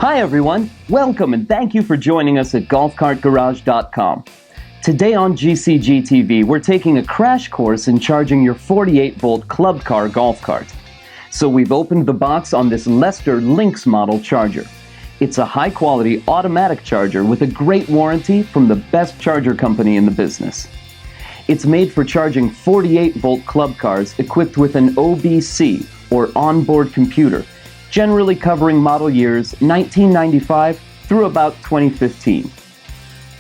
Hi everyone, welcome and thank you for joining us at golfcartgarage.com. Today on GCG TV, we're taking a crash course in charging your 48-volt Club Car golf cart. So we've opened the box on this Lester Lynx model charger. It's a high-quality automatic charger with a great warranty from the best charger company in the business. It's made for charging 48-volt club cars equipped with an OBC, or onboard computer, generally covering model years 1995 through about 2015.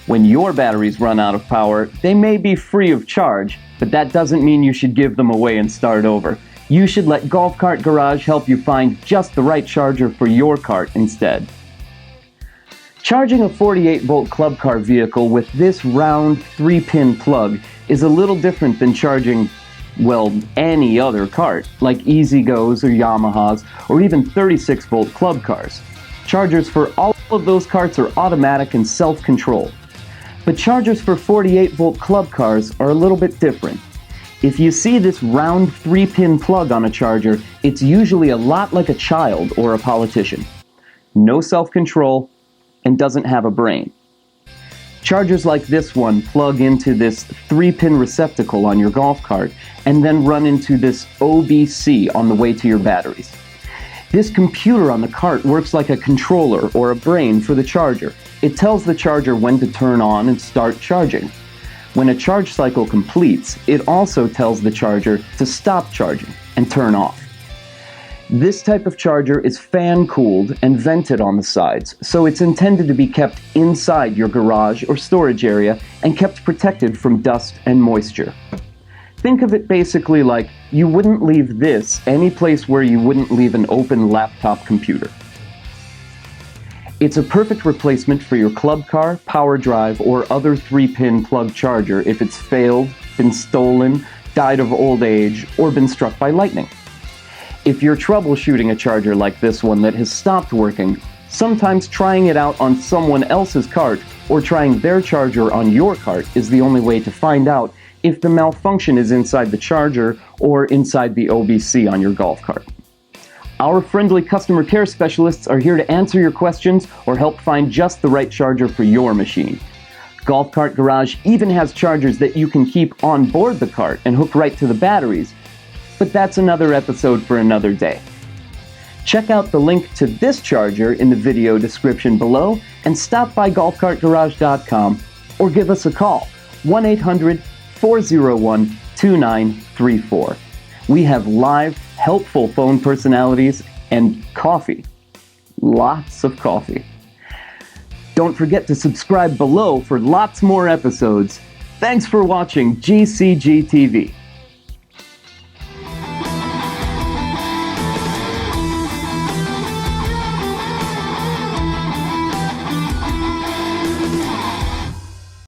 When your batteries run out of power, they may be free of charge, but that doesn't mean you should give them away and start over. You should let Golf Cart Garage help you find just the right charger for your cart instead. Charging a 48-volt club car vehicle with this round 3-pin plug is a little different than charging, well, any other cart, like E-Z-Go's or Yamaha's, or even 36-volt club cars. Chargers for all of those carts are automatic and self-controlled. But chargers for 48-volt club cars are a little bit different. If you see this round 3-pin plug on a charger, it's usually a lot like a child or a politician. No self-control, and doesn't have a brain. Chargers like this one plug into this 3-pin receptacle on your golf cart and then run into this OBC on the way to your batteries. This computer on the cart works like a controller or a brain for the charger. It tells the charger when to turn on and start charging. When a charge cycle completes, it also tells the charger to stop charging and turn off. This type of charger is fan-cooled and vented on the sides, so it's intended to be kept inside your garage or storage area and kept protected from dust and moisture. Think of it basically like you wouldn't leave this any place where you wouldn't leave an open laptop computer. It's a perfect replacement for your club car, power drive, or other 3-pin plug charger if it's failed, been stolen, died of old age, or been struck by lightning. If you're troubleshooting a charger like this one that has stopped working, sometimes trying it out on someone else's cart or trying their charger on your cart is the only way to find out if the malfunction is inside the charger or inside the OBC on your golf cart. Our friendly customer care specialists are here to answer your questions or help find just the right charger for your machine. Golf Cart Garage even has chargers that you can keep on board the cart and hook right to the batteries, but that's another episode for another day. Check out the link to this charger in the video description below and stop by golfcartgarage.com or give us a call, 1-800-401-2934. We have live, helpful phone personalities and coffee. Lots of coffee. Don't forget to subscribe below for lots more episodes. Thanks for watching GCG TV.